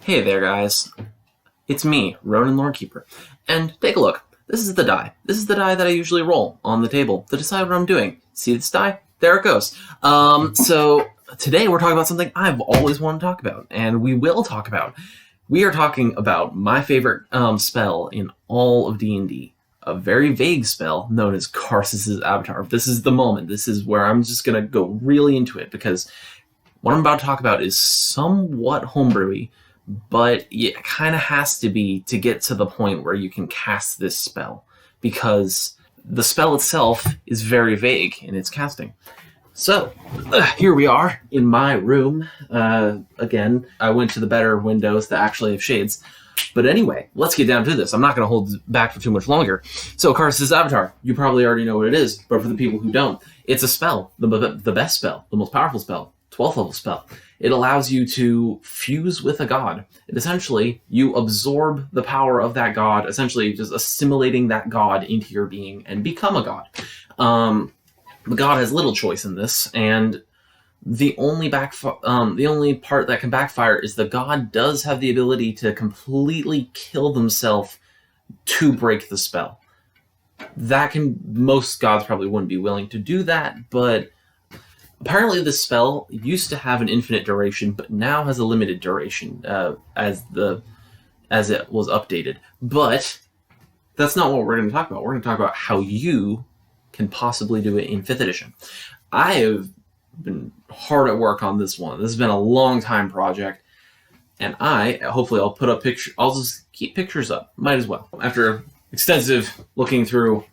Hey there, guys. It's me, Ronan Lorekeeper. And take a look. This is the die. This is the die that I usually roll on the table to decide what I'm doing. See this die? There it goes. So today we're talking about something I've always wanted to talk about, and we will talk about. We are talking about my favorite spell in all of D&D. A very vague spell known as Karsus' Avatar. This is the moment. This is where I'm just going to go really into it, because what I'm about to talk about is somewhat homebrewy, but it kind of has to be to get to the point where you can cast this spell, because the spell itself is very vague in its casting. So, here we are in my room. Again, I went to the better windows that actually have shades. But anyway, let's get down to this. I'm not going to hold back for too much longer. So, Karsus' Avatar, you probably already know what it is, but for the people who don't, it's a spell, the best spell, the most powerful spell, 12th level spell. It allows you to fuse with a god. And essentially, you absorb the power of that god, essentially just assimilating that god into your being and become a god. The god has little choice in this, and the only part that can backfire is the god does have the ability to completely kill themselves to break the spell. Most gods probably wouldn't be willing to do that, but apparently this spell used to have an infinite duration, but now has a limited duration as it was updated. But that's not what we're going to talk about. We're going to talk about how you can possibly do it in 5th edition. I have been hard at work on this one. This has been a long time project, and hopefully I'll put up pictures. I'll just keep pictures up. Might as well. After extensive looking through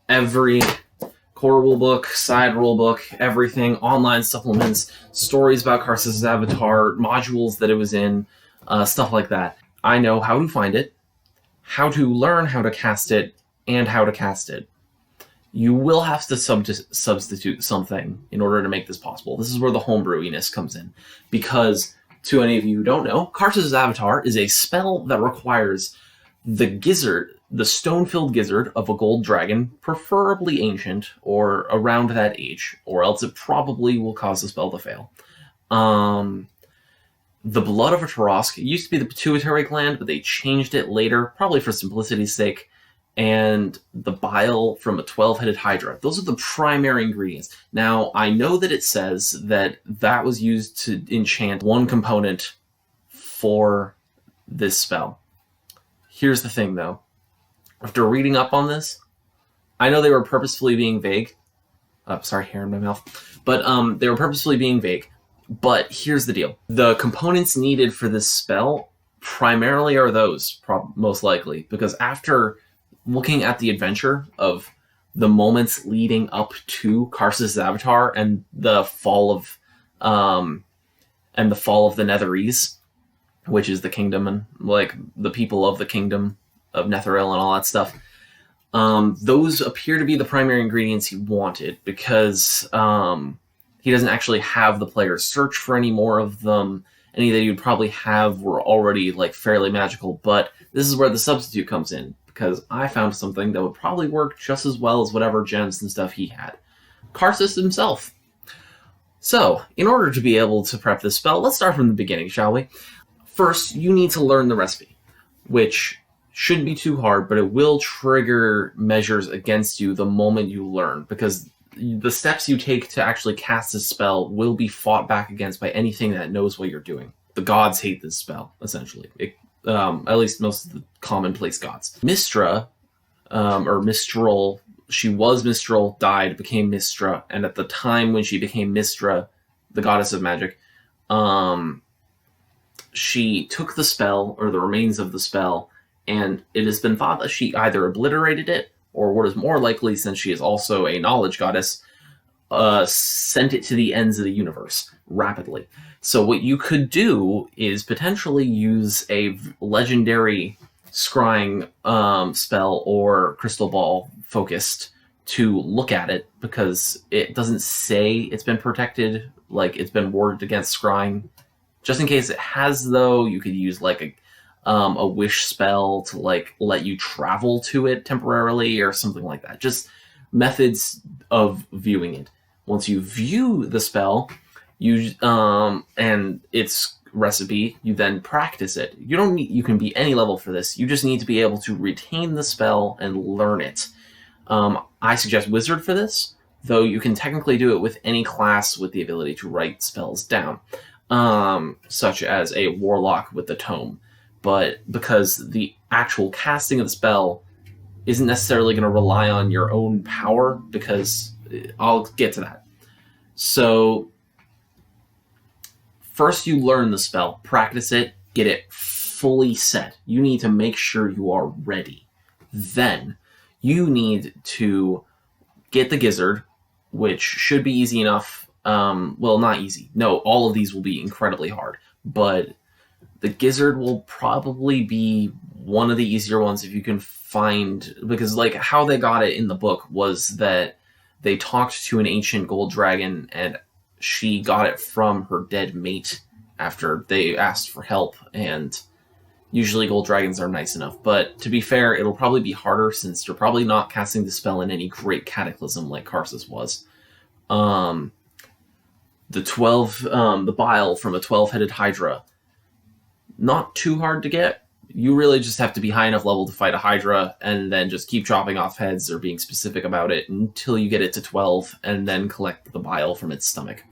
every core rulebook, side rulebook, everything, online supplements, stories about Karsus' Avatar, modules that it was in, stuff like that, I know how to find it, how to learn how to cast it, and how to cast it. You will have to substitute something in order to make this possible. This is where the homebrewiness comes in. Because, to any of you who don't know, Karsus' Avatar is a spell that requires the gizzard, the stone-filled gizzard of a gold dragon, preferably ancient, or around that age, or else it probably will cause the spell to fail. The blood of a Tarask, it used to be the pituitary gland, but they changed it later, probably for simplicity's sake, and the bile from a 12-headed hydra. Those are the primary ingredients. Now, I know that it says that was used to enchant one component for this spell. Here's the thing, though. After reading up on this, I know they were purposefully being vague. Sorry, hair in my mouth. But they were purposefully being vague. But here's the deal. The components needed for this spell primarily are those, most likely. Because after looking at the adventure of the moments leading up to Karsus' Avatar and the fall of the Netherese, which is the kingdom and like the people of the kingdom of Netheril and all that stuff, those appear to be the primary ingredients he wanted, because he doesn't actually have the players search for any more of them. Any that you'd probably have were already like fairly magical, but this is where the substitute comes in, because I found something that would probably work just as well as whatever gems and stuff he had. Karsus himself. So, in order to be able to prep this spell, let's start from the beginning, shall we? First, you need to learn the recipe, which shouldn't be too hard, but it will trigger measures against you the moment you learn, because the steps you take to actually cast this spell will be fought back against by anything that knows what you're doing. The gods hate this spell, essentially. At least most of the commonplace gods. Mistra, or Mistral, she was Mistral, died, became Mistra, and at the time when she became Mistra, the goddess of magic, she took the spell, or the remains of the spell, and it has been thought that she either obliterated it, or what is more likely, since she is also a knowledge goddess, sent it to the ends of the universe rapidly. So what you could do is potentially use a legendary scrying spell or crystal ball focused to look at it, because it doesn't say it's been protected, like it's been warded against scrying. Just in case it has, though, you could use like a wish spell to like let you travel to it temporarily or something like that. Just methods of viewing it. Once you view the spell, you and it's recipe, you then practice it. You can be any level for this. You just need to be able to retain the spell and learn it. I suggest Wizard for this, though you can technically do it with any class with the ability to write spells down, such as a Warlock with the Tome. But because the actual casting of the spell isn't necessarily going to rely on your own power, because I'll get to that. So first you learn the spell, practice it, get it fully set. You need to make sure you are ready. Then you need to get the Gizzard, which should be easy enough. Well, not easy. No, all of these will be incredibly hard. But the Gizzard will probably be one of the easier ones if you can find... Because, like, how they got it in the book was that they talked to an ancient gold dragon, and she got it from her dead mate after they asked for help, and usually gold dragons are nice enough. But to be fair, it'll probably be harder since you're probably not casting the spell in any great cataclysm like Karsus was. The bile from a 12-headed Hydra, not too hard to get. You really just have to be high enough level to fight a Hydra and then just keep chopping off heads or being specific about it until you get it to 12 and then collect the bile from its stomach.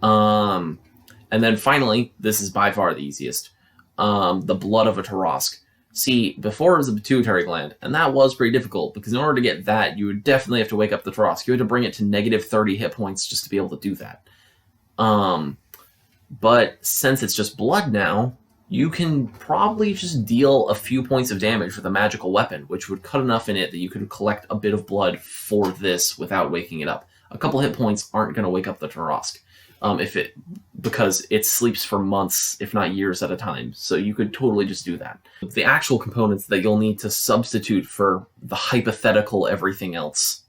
And then finally, this is by far the easiest. The blood of a Tarask. See, before it was a pituitary gland, and that was pretty difficult, because in order to get that, you would definitely have to wake up the Tarask. You had to bring it to negative 30 hit points just to be able to do that. But since it's just blood now, you can probably just deal a few points of damage with a magical weapon, which would cut enough in it that you could collect a bit of blood for this without waking it up. A couple hit points aren't going to wake up the Tarask. Because it sleeps for months, if not years at a time. So you could totally just do that. The actual components that you'll need to substitute for the hypothetical everything else.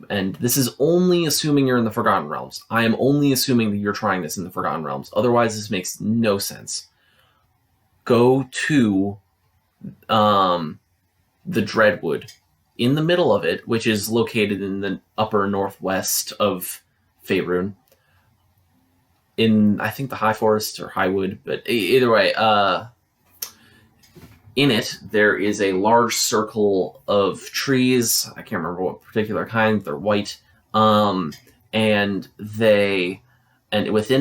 And this is only assuming you're in the Forgotten Realms. I am only assuming that you're trying this in the Forgotten Realms. Otherwise, this makes no sense. Go to the Dreadwood. In the middle of it, which is located in the upper northwest of Faerun, in, I think, the High Forest or Highwood, but either way, in it, there is a large circle of trees. I can't remember what particular kind. They're white. And within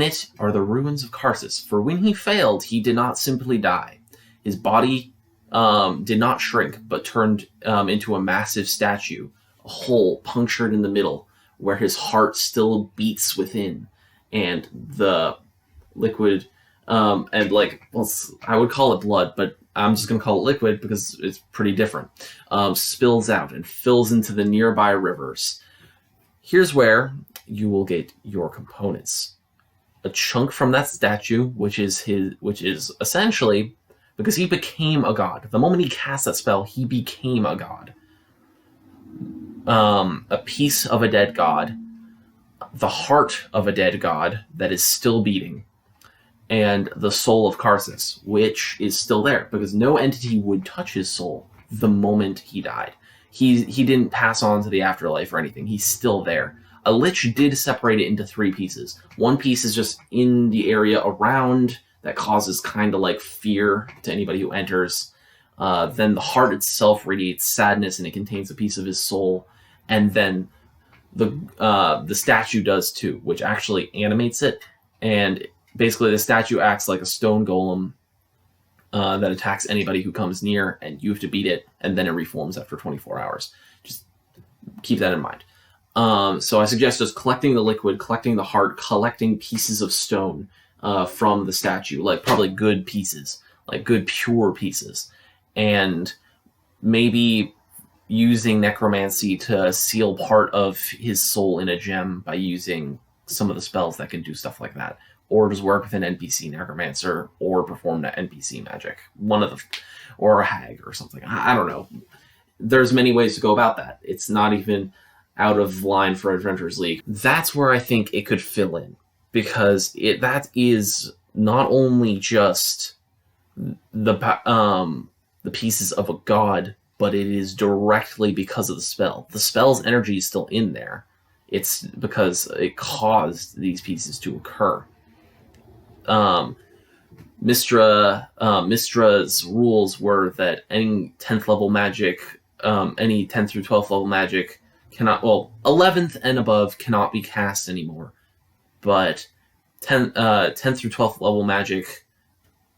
it are the ruins of Karsus. For when he failed, he did not simply die. His body did not shrink, but turned into a massive statue, a hole punctured in the middle, where his heart still beats within. And the liquid, I would call it blood, but I'm just going to call it liquid because it's pretty different, spills out and fills into the nearby rivers. Here's where you will get your components. A chunk from that statue, which is essentially, because he became a god. The moment he cast that spell, he became a god. A piece of a dead god, the heart of a dead god that is still beating, and the soul of Karsus, which is still there, because no entity would touch his soul the moment he died. He didn't pass on to the afterlife or anything. He's still there. A lich did separate it into 3 pieces. One piece is just in the area around that causes kind of like fear to anybody who enters. Then the heart itself radiates sadness, and it contains a piece of his soul. And then the statue does too, which actually animates it. And basically the statue acts like a stone golem that attacks anybody who comes near, and you have to beat it, and then it reforms after 24 hours. Just keep that in mind. So I suggest just collecting the liquid, collecting the heart, collecting pieces of stone from the statue, like probably good pieces, like good pure pieces, and maybe using necromancy to seal part of his soul in a gem by using some of the spells that can do stuff like that, or just work with an NPC necromancer, or perform that NPC magic, or a hag or something. I don't know. There's many ways to go about that. It's not even out of line for Adventurers League. That's where I think it could fill in, because that is not only just the pieces of a god, but it is directly because of the spell. The spell's energy is still in there. It's because it caused these pieces to occur. Mistra's rules were that any 10th level magic, any 10th through 12th level magic cannot, 11th and above cannot be cast anymore. But 10th through 12th level magic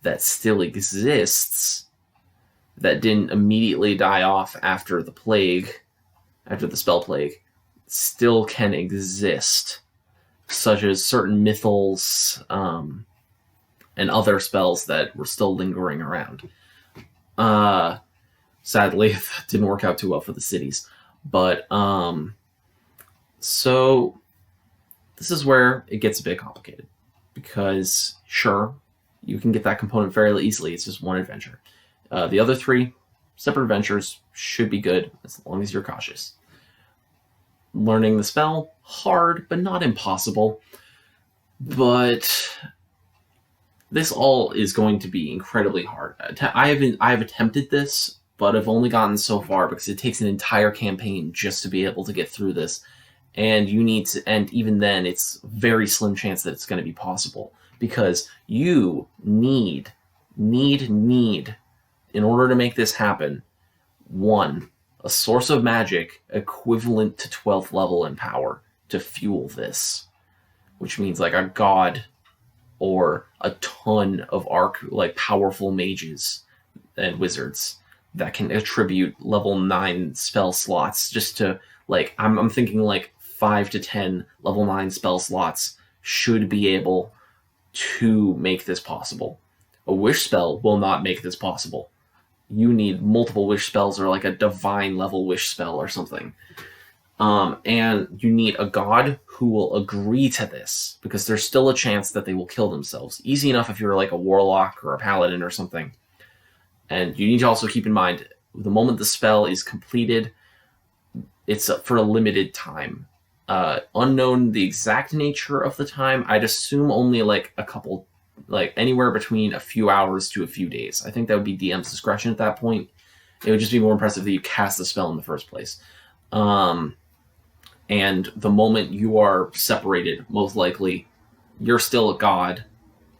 that still exists, that didn't immediately die off after the spell plague, still can exist, such as certain mythals, and other spells that were still lingering around. Sadly, that didn't work out too well for the cities. But, so this is where it gets a bit complicated. Because, sure, you can get that component fairly easily. It's just one adventure. The other 3 separate adventures should be good, as long as you're cautious. Learning the spell, hard, but not impossible. But this all is going to be incredibly hard. I have attempted this, but I've only gotten so far because it takes an entire campaign just to be able to get through this. And even then, it's very slim chance that it's going to be possible, because you need, in order to make this happen, 1, a source of magic equivalent to 12th level in power to fuel this, which means like a god or a ton of powerful mages and wizards that can attribute level 9 spell slots just to, I'm thinking 5 to 10 level 9 spell slots should be able to make this possible. A wish spell will not make this possible. You need multiple wish spells, or a divine level wish spell or something. And you need a god who will agree to this, because there's still a chance that they will kill themselves. Easy enough if you're a warlock or a paladin or something. And you need to also keep in mind, the moment the spell is completed, it's for a limited time. Unknown the exact nature of the time, I'd assume only a couple, anywhere between a few hours to a few days. I think that would be DM's discretion at that point. It would just be more impressive that you cast the spell in the first place. And the moment you are separated, most likely, you're still a god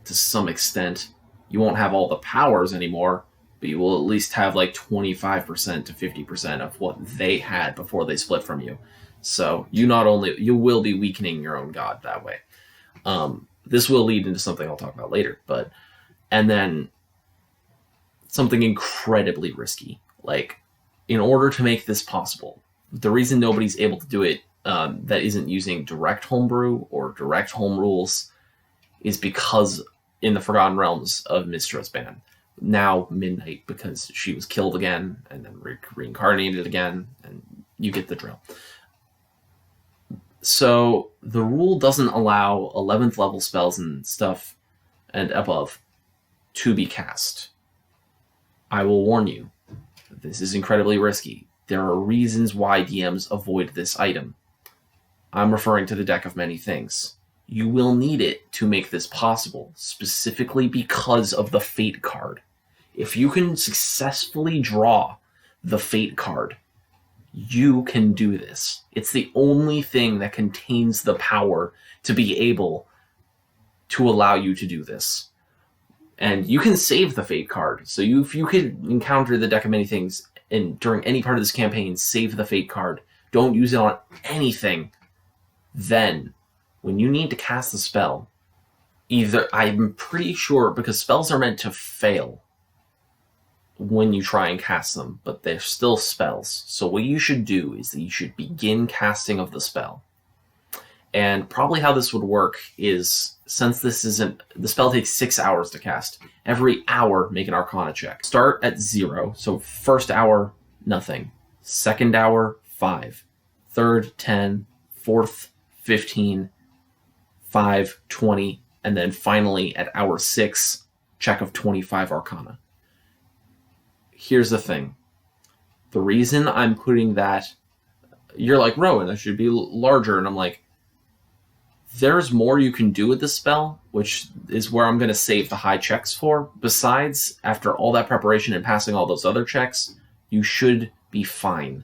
to some extent. You won't have all the powers anymore, but you will at least have 25% to 50% of what they had before they split from you. So you will be weakening your own god that way. This will lead into something I'll talk about later, and then something incredibly risky. In order to make this possible, the reason nobody's able to do it that isn't using direct homebrew or direct home rules is because in the Forgotten Realms of Mistra's ban, now Midnight, because she was killed again and then reincarnated again, and you get the drill. So the rule doesn't allow 11th level spells and stuff and above to be cast. I will warn you, this is incredibly risky. There are reasons why DMs avoid this item. I'm referring to the Deck of Many Things. You will need it to make this possible, specifically because of the Fate card. If you can successfully draw the Fate card, you can do this. It's the only thing that contains the power to be able to allow you to do this. And you can save the Fate card. So if you could encounter the Deck of Many Things and during any part of this campaign, save the Fate card. Don't use it on anything. Then, when you need to cast the spell, I'm pretty sure, because spells are meant to fail when you try and cast them, but they're still spells. So what you should do is that you should begin casting of the spell. And probably how this would work is, since the spell takes 6 hours to cast, every hour make an Arcana check. Start at 0, so first hour, nothing. Second hour, 5. Third, 10. Fourth, 15. 5, 20. And then finally, at hour 6, check of 25 Arcana. Here's the thing. The reason I'm putting that... You're like, Rowan, that should be larger. And I'm like, there's more you can do with this spell, which is where I'm going to save the high checks for. Besides, after all that preparation and passing all those other checks, you should be fine.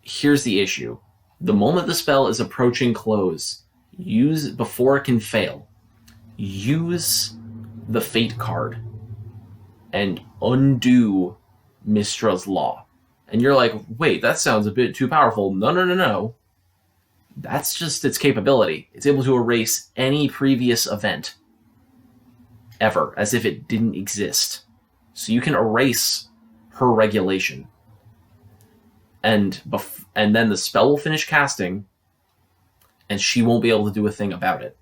Here's the issue. The moment the spell is approaching close, before it can fail, use the fate card and undo Mistra's law. And you're like, wait, that sounds a bit too powerful. No. That's just its capability. It's able to erase any previous event ever, as if it didn't exist. So you can erase her regulation. And then the spell will finish casting, and she won't be able to do a thing about it.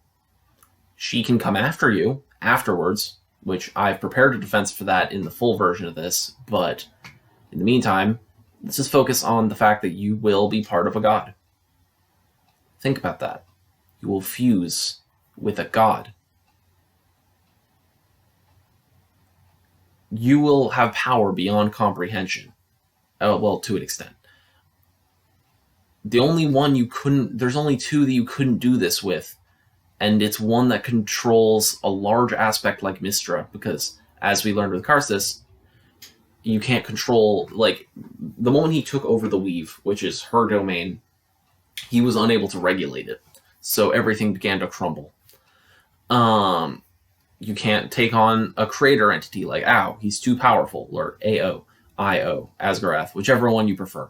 She can come after you afterwards, which I've prepared a defense for that in the full version of this, but in the meantime, let's just focus on the fact that you will be part of a god. Think about that. You will fuse with a god. You will have power beyond comprehension. Oh, well, to an extent. There's only two that you couldn't do this with, and it's one that controls a large aspect like Mistra, because as we learned with Karsus, you can't control, like, the moment he took over the Weave, which is her domain, he was unable to regulate it. So everything began to crumble. You can't take on a creator entity like Ow, he's too powerful, or AO, IO, Asgarath, whichever one you prefer.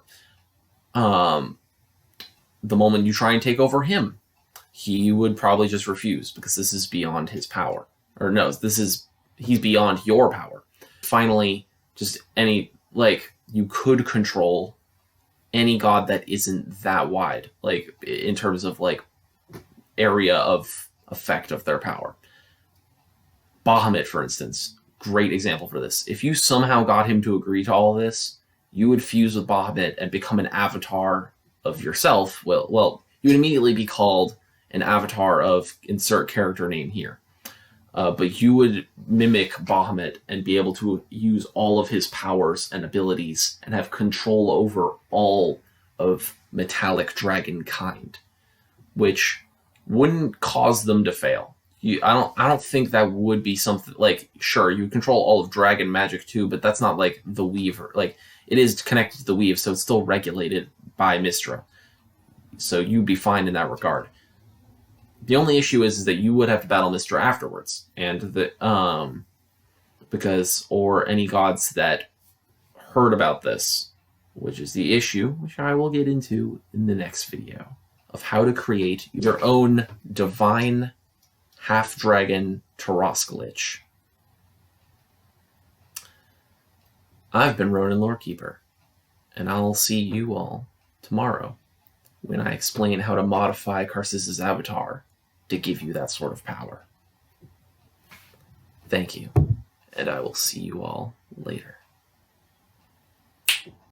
The moment you try and take over him, he would probably just refuse, because this is beyond his power. Or no, he's beyond your power. Finally, just you could control any god that isn't that wide, like, in terms of, like, area of effect of their power. Bahamut, for instance, great example for this. If you somehow got him to agree to all of this, you would fuse with Bahamut and become an avatar of yourself. Well, you would immediately be called an avatar of insert character name here. But you would mimic Bahamut and be able to use all of his powers and abilities and have control over all of metallic dragon kind, which wouldn't cause them to fail. I don't think that would be something like, sure, you control all of dragon magic too, but that's not like the Weaver. Like, it is connected to the Weave, so it's still regulated by Mistra. So you'd be fine in that regard. The only issue is that you would have to battle Mistra afterwards, and or any gods that heard about this, which is the issue, which I will get into in the next video, of how to create your own divine half-dragon Taraskalich. I've been Ronan Lorekeeper, and I'll see you all tomorrow when I explain how to modify Karsus's avatar to give you that sort of power. Thank you, and I will see you all later.